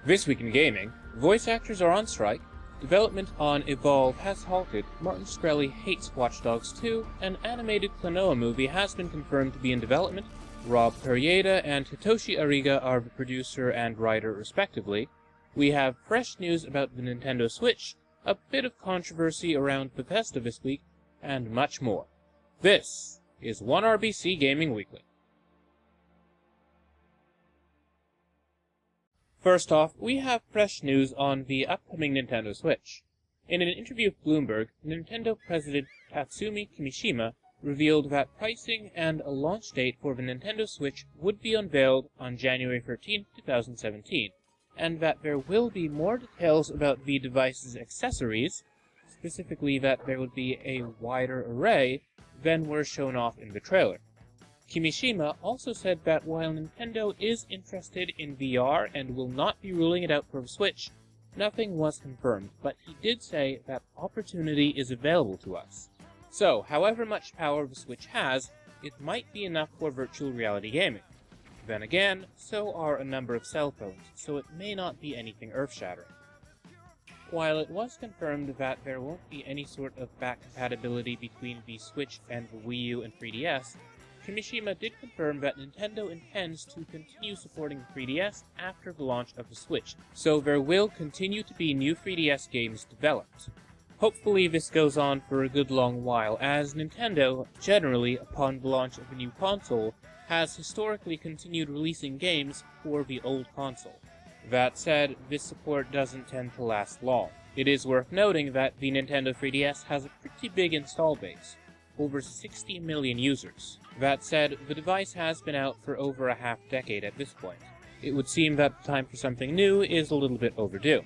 This week in gaming, voice actors are on strike, development on Evolve has halted, Martin Shkreli hates Watch Dogs 2, an animated Klonoa movie has been confirmed to be in development, Rob Perrieda and Hitoshi Ariga are the producer and writer respectively, we have fresh news about the Nintendo Switch, a bit of controversy around Bethesda this week, and much more. This is 1RBC Gaming Weekly. First off, we have fresh news on the upcoming Nintendo Switch. In an interview with Bloomberg, Nintendo President Tatsumi Kimishima revealed that pricing and a launch date for the Nintendo Switch would be unveiled on January 13, 2017, and that there will be more details about the device's accessories, specifically that there would be a wider array than were shown off in the trailer. Kimishima also said that while Nintendo is interested in VR and will not be ruling it out for the Switch, nothing was confirmed, but he did say that opportunity is available to us. So, however much power the Switch has, it might be enough for virtual reality gaming. Then again, so are a number of cell phones, so it may not be anything earth-shattering. While it was confirmed that there won't be any sort of back compatibility between the Switch and the Wii U and 3DS, Kimishima did confirm that Nintendo intends to continue supporting the 3DS after the launch of the Switch, so there will continue to be new 3DS games developed. Hopefully this goes on for a good long while, as Nintendo, generally, upon the launch of a new console, has historically continued releasing games for the old console. That said, this support doesn't tend to last long. It is worth noting that the Nintendo 3DS has a pretty big install base, over 60 million users. That said, the device has been out for over a half-decade at this point. It would seem that the time for something new is a little bit overdue.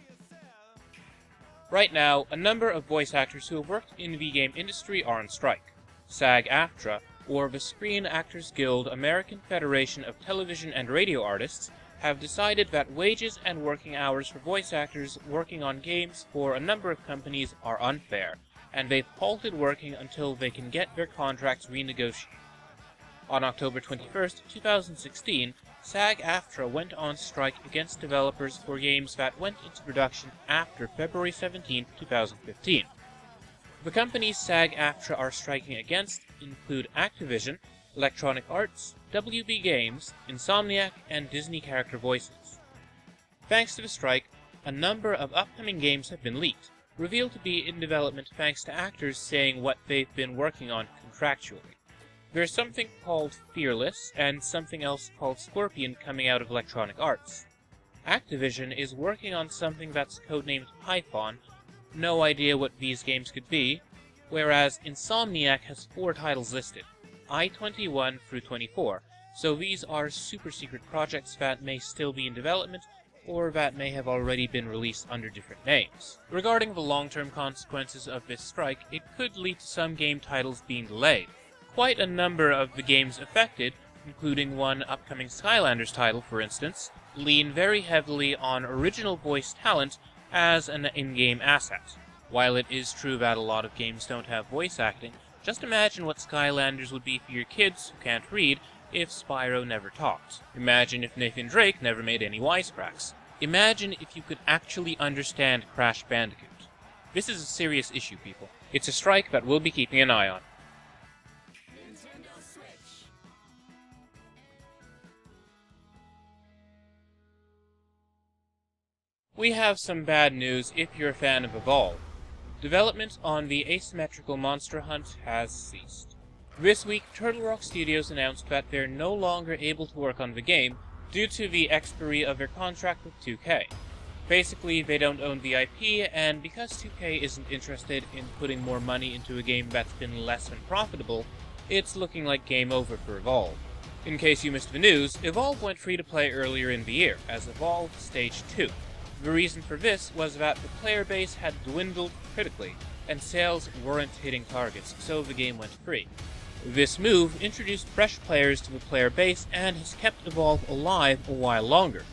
Right now, a number of voice actors who have worked in the game industry are on strike. SAG-AFTRA, or the Screen Actors Guild American Federation of Television and Radio Artists, have decided that wages and working hours for voice actors working on games for a number of companies are unfair, and they've halted working until they can get their contracts renegotiated. On October 21, 2016, SAG-AFTRA went on strike against developers for games that went into production after February 17, 2015. The companies SAG-AFTRA are striking against include Activision, Electronic Arts, WB Games, Insomniac, and Disney Character Voices. Thanks to the strike, a number of upcoming games have been leaked, revealed to be in development thanks to actors saying what they've been working on contractually. There's something called Fearless, and something else called Scorpion coming out of Electronic Arts. Activision is working on something that's codenamed Python, no idea what these games could be, whereas Insomniac has 4 titles listed, I-21 through 24, so these are super secret projects that may still be in development, or that may have already been released under different names. Regarding the long-term consequences of this strike, it could lead to some game titles being delayed. Quite a number of the games affected, including one upcoming Skylanders title for instance, lean very heavily on original voice talent as an in-game asset. While it is true that a lot of games don't have voice acting, just imagine what Skylanders would be for your kids who can't read if Spyro never talked. Imagine if Nathan Drake never made any wisecracks. Imagine if you could actually understand Crash Bandicoot. This is a serious issue, people. It's a strike that we'll be keeping an eye on. We have some bad news if you're a fan of Evolve. Development on the asymmetrical monster hunt has ceased. This week, Turtle Rock Studios announced that they're no longer able to work on the game due to the expiry of their contract with 2K. Basically, they don't own the IP, and because 2K isn't interested in putting more money into a game that's been less than profitable, it's looking like game over for Evolve. In case you missed the news, Evolve went free to play earlier in the year, as Evolve Stage 2. The reason for this was that the player base had dwindled critically, and sales weren't hitting targets, so the game went free. This move introduced fresh players to the player base and has kept Evolve alive a while longer.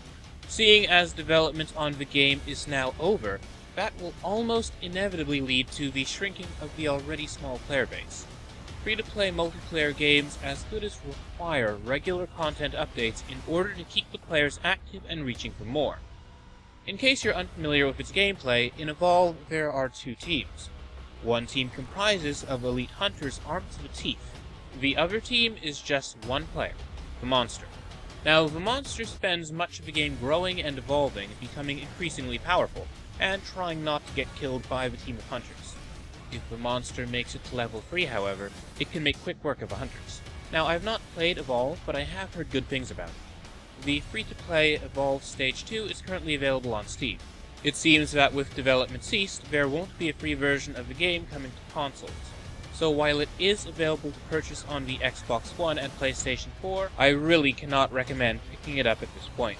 Seeing as development on the game is now over, that will almost inevitably lead to the shrinking of the already small player base. Free-to-play multiplayer games as good as require regular content updates in order to keep the players active and reaching for more. In case you're unfamiliar with its gameplay, in Evolve there are two teams. One team comprises of elite hunters armed to the teeth. The other team is just one player, the monster. Now, the monster spends much of the game growing and evolving, becoming increasingly powerful, and trying not to get killed by the team of hunters. If the monster makes it to level 3, however, it can make quick work of the hunters. Now, I have not played Evolve, but I have heard good things about it. The free-to-play Evolve Stage 2 is currently available on Steam. It seems that with development ceased, there won't be a free version of the game coming to consoles. So while it is available to purchase on the Xbox One and PlayStation 4, I really cannot recommend picking it up at this point.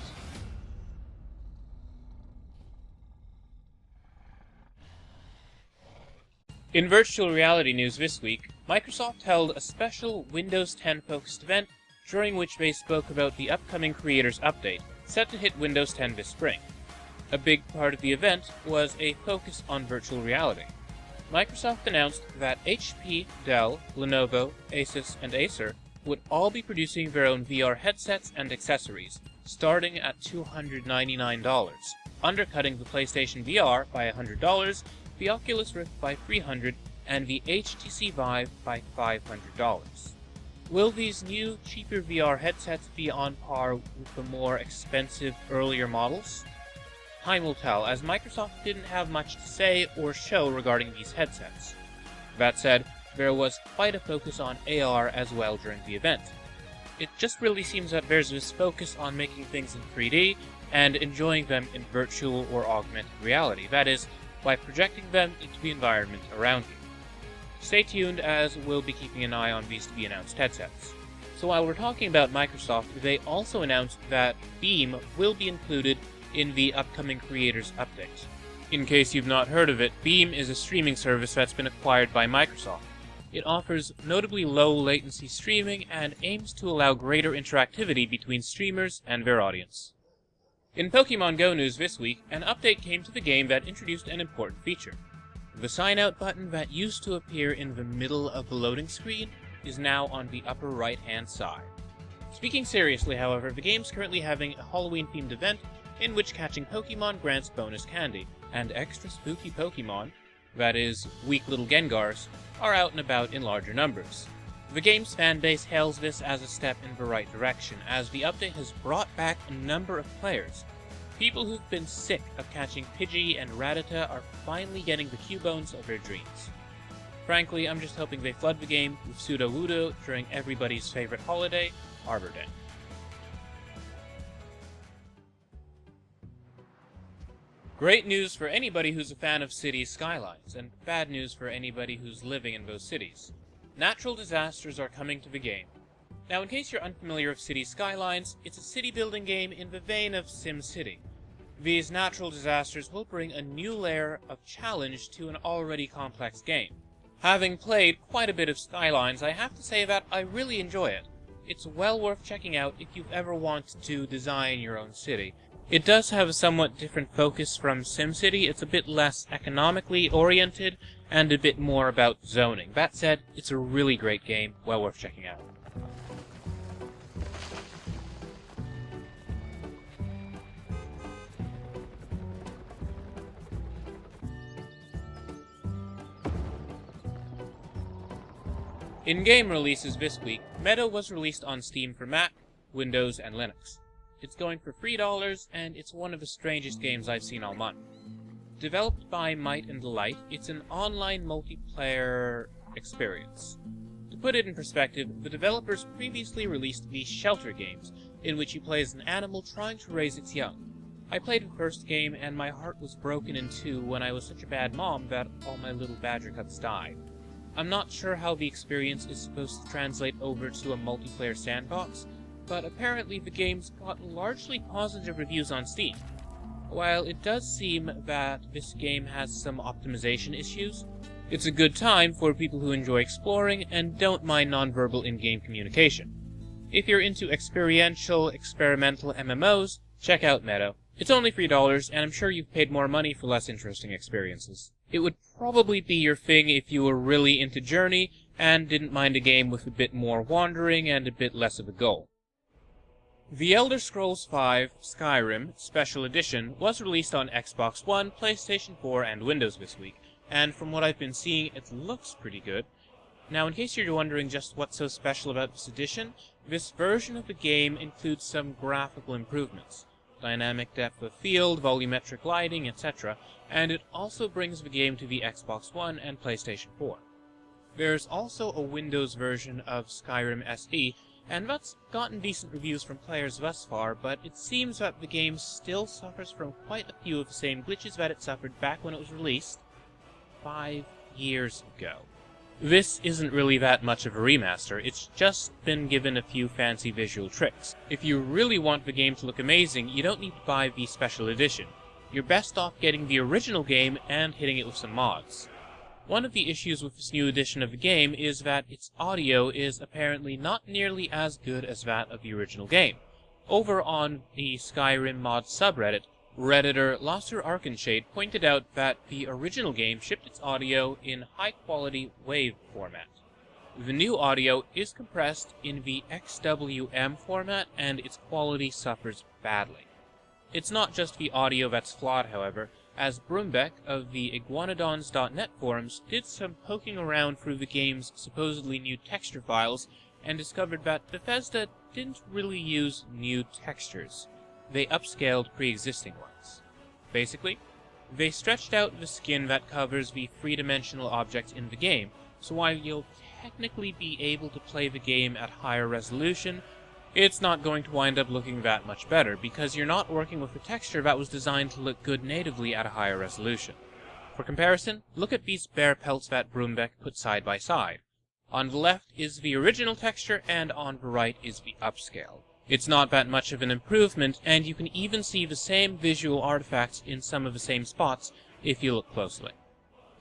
In virtual reality news this week, Microsoft held a special Windows 10 focused event during which they spoke about the upcoming Creators Update, set to hit Windows 10 this spring. A big part of the event was a focus on virtual reality. Microsoft announced that HP, Dell, Lenovo, Asus, and Acer would all be producing their own VR headsets and accessories, starting at $299, undercutting the PlayStation VR by $100, the Oculus Rift by $300, and the HTC Vive by $500. Will these new, cheaper VR headsets be on par with the more expensive, earlier models? Time will tell, as Microsoft didn't have much to say or show regarding these headsets. That said, there was quite a focus on AR as well during the event. It just really seems that there's this focus on making things in 3D and enjoying them in virtual or augmented reality, that is, by projecting them into the environment around you. Stay tuned, as we'll be keeping an eye on these to be announced headsets. So while we're talking about Microsoft, they also announced that Beam will be included in the upcoming Creators Update. In case you've not heard of it, Beam is a streaming service that's been acquired by Microsoft. It offers notably low latency streaming and aims to allow greater interactivity between streamers and their audience. In Pokemon Go news this week, an update came to the game that introduced an important feature. The sign out button that used to appear in the middle of the loading screen is now on the upper right hand side. Speaking seriously, however, the game's currently having a Halloween themed event in which catching Pokemon grants bonus candy, and extra spooky Pokemon, that is, weak little Gengars, are out and about in larger numbers. The game's fanbase hails this as a step in the right direction, as the update has brought back a number of players. People who've been sick of catching Pidgey and Rattata are finally getting the Cubones of their dreams. Frankly, I'm just hoping they flood the game with Sudowoodo during everybody's favorite holiday, Arbor Day. Great news for anybody who's a fan of cities' skylines, and bad news for anybody who's living in those cities. Natural disasters are coming to the game. Now, in case you're unfamiliar with Cities Skylines, it's a city-building game in the vein of SimCity. These natural disasters will bring a new layer of challenge to an already complex game. Having played quite a bit of Skylines, I have to say that I really enjoy it. It's well worth checking out if you've ever wanted to design your own city. It does have a somewhat different focus from SimCity. It's a bit less economically oriented and a bit more about zoning. That said, it's a really great game, well worth checking out. In-game releases this week, Meadow was released on Steam for Mac, Windows, and Linux. It's going for $3, and it's one of the strangest games I've seen all month. Developed by Might and Delight, it's an online multiplayer experience. To put it in perspective, the developers previously released the Shelter games, in which you play as an animal trying to raise its young. I played the first game, and my heart was broken in two when I was such a bad mom that all my little badger cubs died. I'm not sure how the experience is supposed to translate over to a multiplayer sandbox, but apparently the game's got largely positive reviews on Steam. While it does seem that this game has some optimization issues, it's a good time for people who enjoy exploring and don't mind nonverbal in-game communication. If you're into experiential, experimental MMOs, check out Meadow. It's only $3, and I'm sure you've paid more money for less interesting experiences. It would probably be your thing if you were really into Journey and didn't mind a game with a bit more wandering and a bit less of a goal. The Elder Scrolls V Skyrim Special Edition was released on Xbox One, PlayStation 4, and Windows this week, and from what I've been seeing, it looks pretty good. Now, in case you're wondering just what's so special about this edition, this version of the game includes some graphical improvements, dynamic depth of field, volumetric lighting, etc., and it also brings the game to the Xbox One and PlayStation 4. There's also a Windows version of Skyrim SE, and that's gotten decent reviews from players thus far, but it seems that the game still suffers from quite a few of the same glitches that it suffered back when it was released 5 years ago. This isn't really that much of a remaster, it's just been given a few fancy visual tricks. If you really want the game to look amazing, you don't need to buy the special edition. You're best off getting the original game and hitting it with some mods. One of the issues with this new edition of the game is that its audio is apparently not nearly as good as that of the original game. Over on the Skyrim mod subreddit, Redditor Lasser Arkenshade pointed out that the original game shipped its audio in high-quality WAV format. The new audio is compressed in the XWM format, and its quality suffers badly. It's not just the audio that's flawed, however, as Brumbeck of the Iguanodons.net forums did some poking around through the game's supposedly new texture files and discovered that Bethesda didn't really use new textures. They upscaled pre-existing ones. Basically, they stretched out the skin that covers the three-dimensional objects in the game, so while you'll technically be able to play the game at higher resolution, it's not going to wind up looking that much better, because you're not working with a texture that was designed to look good natively at a higher resolution. For comparison, look at these bear pelts that Brumbeck put side by side. On the left is the original texture, and on the right is the upscale. It's not that much of an improvement, and you can even see the same visual artifacts in some of the same spots if you look closely.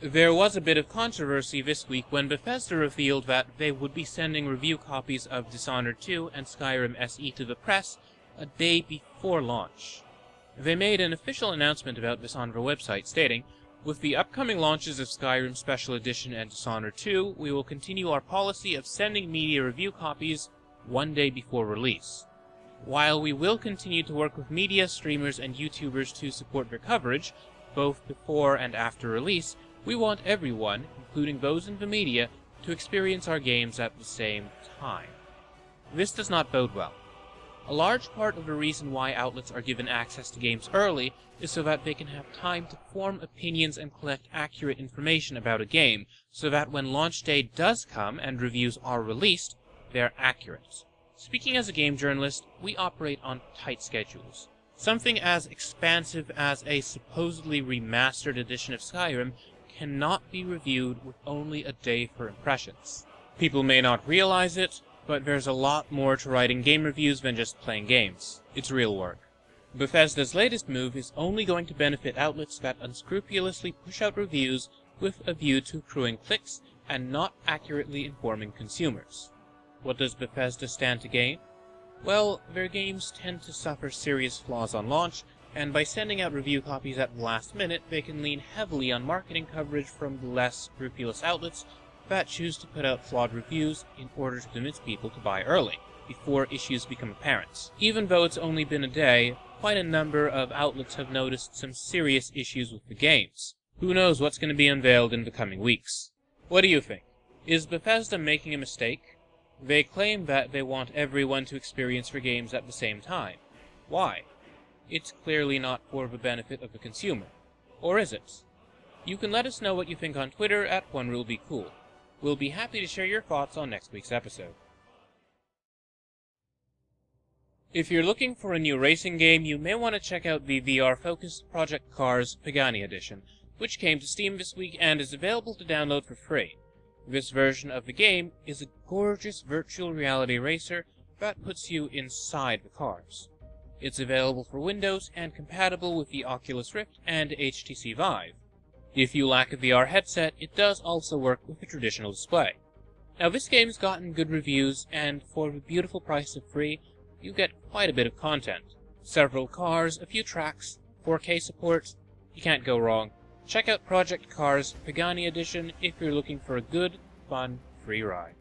There was a bit of controversy this week when Bethesda revealed that they would be sending review copies of Dishonored 2 and Skyrim SE to the press a day before launch. They made an official announcement about this on their website, stating, "With the upcoming launches of Skyrim Special Edition and Dishonored 2, we will continue our policy of sending media review copies one day before release. While we will continue to work with media, streamers, and YouTubers to support their coverage, both before and after release, we want everyone, including those in the media, to experience our games at the same time." This does not bode well. A large part of the reason why outlets are given access to games early is so that they can have time to form opinions and collect accurate information about a game, so that when launch day does come and reviews are released, they're accurate. Speaking as a game journalist, we operate on tight schedules. Something as expansive as a supposedly remastered edition of Skyrim cannot be reviewed with only a day for impressions. People may not realize it, but there's a lot more to writing game reviews than just playing games. It's real work. Bethesda's latest move is only going to benefit outlets that unscrupulously push out reviews with a view to accruing clicks and not accurately informing consumers. What does Bethesda stand to gain? Well, their games tend to suffer serious flaws on launch, and by sending out review copies at the last minute, they can lean heavily on marketing coverage from the less scrupulous outlets that choose to put out flawed reviews in order to convince people to buy early, before issues become apparent. Even though it's only been a day, quite a number of outlets have noticed some serious issues with the games. Who knows what's going to be unveiled in the coming weeks? What do you think? Is Bethesda making a mistake? They claim that they want everyone to experience their games at the same time. Why? It's clearly not for the benefit of the consumer. Or is it? You can let us know what you think on Twitter at OneRuleBeCool. We'll be happy to share your thoughts on next week's episode. If you're looking for a new racing game, you may want to check out the VR-focused Project Cars Pagani Edition, which came to Steam this week and is available to download for free. This version of the game is a gorgeous virtual reality racer that puts you inside the cars. It's available for Windows and compatible with the Oculus Rift and HTC Vive. If you lack a VR headset, it does also work with the traditional display. Now, this game's gotten good reviews, and for the beautiful price of free, you get quite a bit of content. Several cars, a few tracks, 4K support. You can't go wrong. Check out Project Cars Pagani Edition if you're looking for a good, fun, free ride.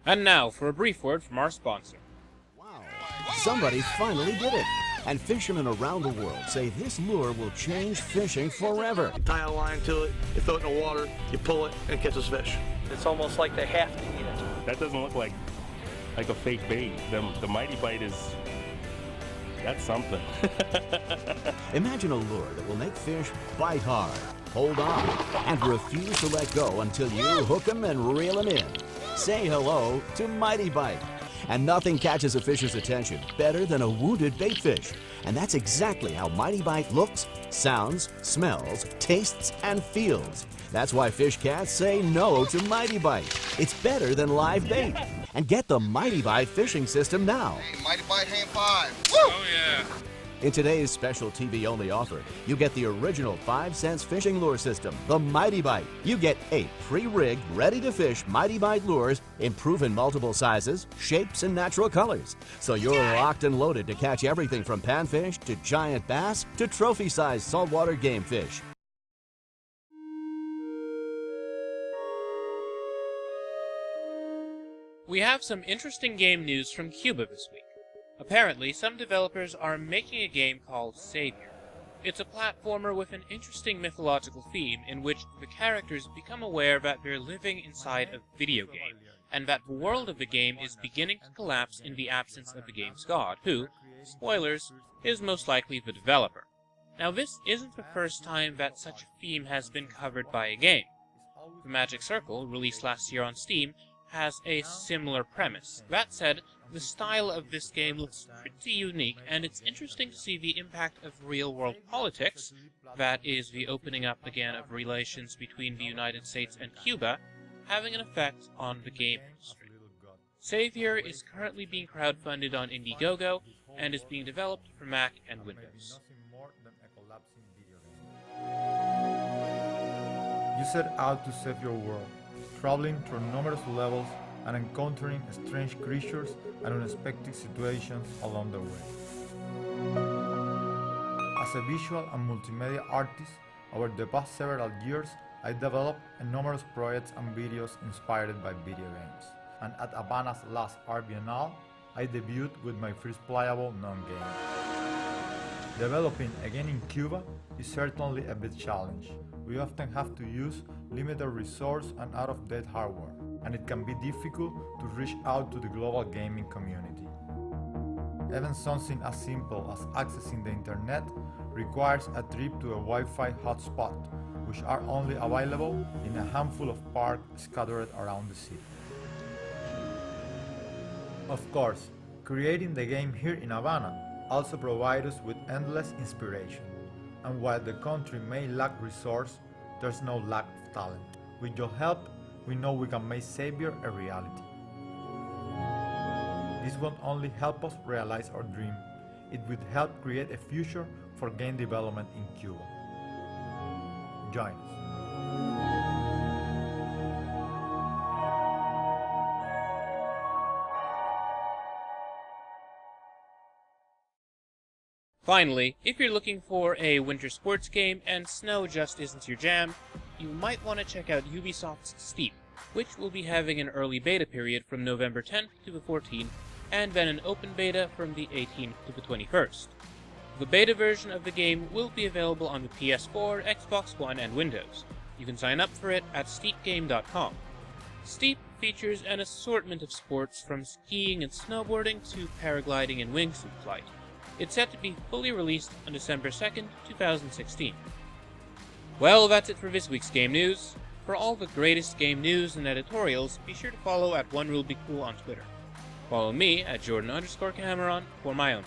And now for a brief word from our sponsor. Wow. somebody finally did it. And fishermen around the world say this lure will change fishing forever. You tie a line to it, you throw it in the water, you pull it, and it catches fish. It's almost like they have to eat it. That doesn't look like a fake bait. The Mighty Bite that's something. Imagine a lure that will make fish bite hard, hold on, and refuse to let go until you hook them and reel them in. Say hello to Mighty Bite. And nothing catches a fish's attention better than a wounded bait fish. And that's exactly how Mighty Bite looks, sounds, smells, tastes, and feels. That's why fish cats say no to Mighty Bite. It's better than live bait. And get the Mighty Bite fishing system now. Hey, Mighty Bite Hand 5. Woo! Oh, yeah. In today's special TV-only offer, you get the original 5-cents fishing lure system, the Mighty Bite. You get 8 pre-rigged, ready-to-fish Mighty Bite lures in proven multiple sizes, shapes, and natural colors. So you're locked and loaded to catch everything from panfish to giant bass to trophy-sized saltwater game fish. We have some interesting game news from Cuba this week. Apparently, some developers are making a game called Savior. It's a platformer with an interesting mythological theme in which the characters become aware that they're living inside a video game, and that the world of the game is beginning to collapse in the absence of the game's god, who, spoilers, is most likely the developer. Now, this isn't the first time that such a theme has been covered by a game. The Magic Circle, released last year on Steam, has a similar premise. That said, the style of this game looks pretty unique, and it's interesting to see the impact of real-world politics, that is, the opening up again of relations between the United States and Cuba, having an effect on the game industry. Savior is currently being crowdfunded on Indiegogo, and is being developed for Mac and Windows. You set out to save your world, traveling through numerous levels and encountering strange creatures and unexpected situations along the way. As a visual and multimedia artist, over the past several years, I developed numerous projects and videos inspired by video games. And at Havana's last Art Biennale, I debuted with my first playable non-game. Developing a game in Cuba is certainly a big challenge. We often have to use limited resource and out-of-date hardware, and it can be difficult to reach out to the global gaming community. Even something as simple as accessing the internet requires a trip to a Wi-Fi hotspot, which are only available in a handful of parks scattered around the city. Of course, creating the game here in Havana also provides us with endless inspiration. And while the country may lack resource, there's no lack of talent. With your help, we know we can make Savior a reality. This won't only help us realize our dream, it would help create a future for game development in Cuba. Join us. Finally, if you're looking for a winter sports game and snow just isn't your jam, you might want to check out Ubisoft's Steep, which will be having an early beta period from November 10th to the 14th, and then an open beta from the 18th to the 21st. The beta version of the game will be available on the PS4, Xbox One, and Windows. You can sign up for it at steepgame.com. Steep features an assortment of sports from skiing and snowboarding to paragliding and wingsuit flight. It's set to be fully released on December 2nd, 2016. Well, that's it for this week's game news. For all the greatest game news and editorials, be sure to follow at OneRuleBeCool on Twitter. Follow me at Jordan_Cameron for my own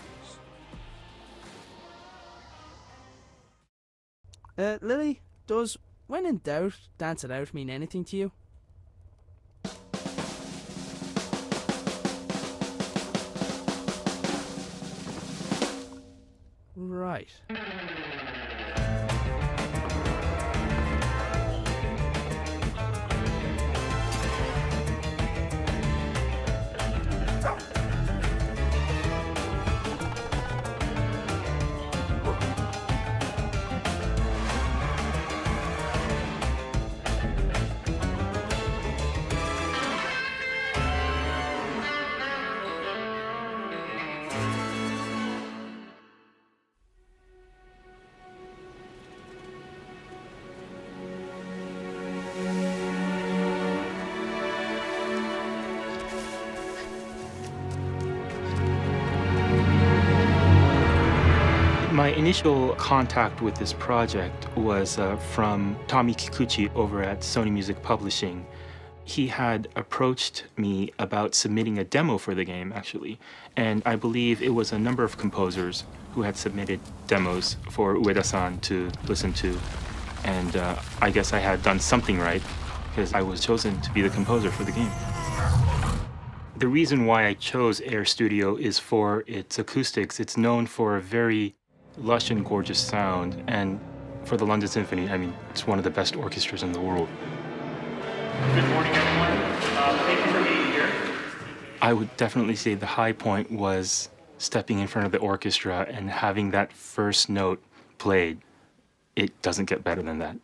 news. Lily, does when in doubt, dance it out mean anything to you? Right. My initial contact with this project was from Tommy Kikuchi over at Sony Music Publishing. He had approached me about submitting a demo for the game, actually, and I believe it was a number of composers who had submitted demos for Ueda-san to listen to, and I guess I had done something right, because I was chosen to be the composer for the game. The reason why I chose Air Studio is for its acoustics. It's known for a very lush and gorgeous sound, and for the London Symphony, I mean, it's one of the best orchestras in the world. Good morning, everyone. Thank you for being here. I would definitely say the high point was stepping in front of the orchestra and having that first note played. It doesn't get better than that.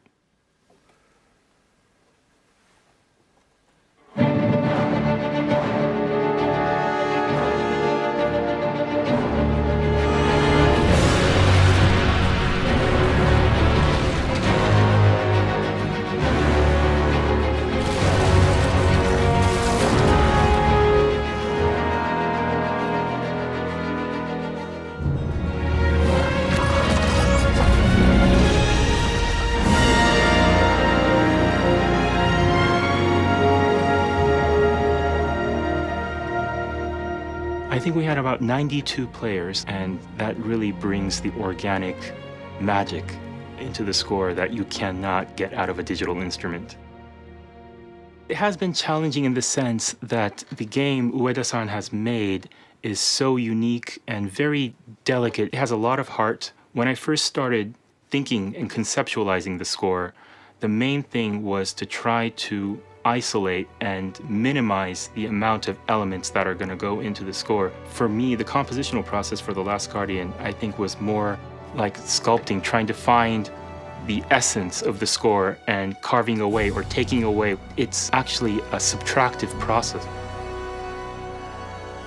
I think we had about 92 players, and that really brings the organic magic into the score that you cannot get out of a digital instrument. It has been challenging in the sense that the game Ueda-san has made is so unique and very delicate. It has a lot of heart. When I first started thinking and conceptualizing the score, the main thing was to try to isolate and minimize the amount of elements that are going to go into the score. For me, the compositional process for The Last Guardian, I think, was more like sculpting, trying to find the essence of the score and carving away or taking away. It's actually a subtractive process.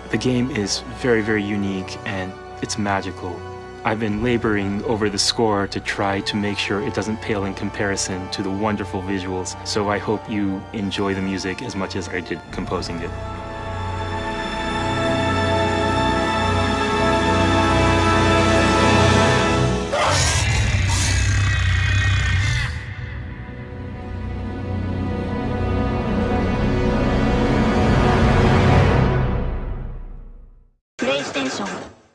The game is very, very unique and it's magical. I've been laboring over the score to try to make sure it doesn't pale in comparison to the wonderful visuals, so I hope you enjoy the music as much as I did composing it. PlayStation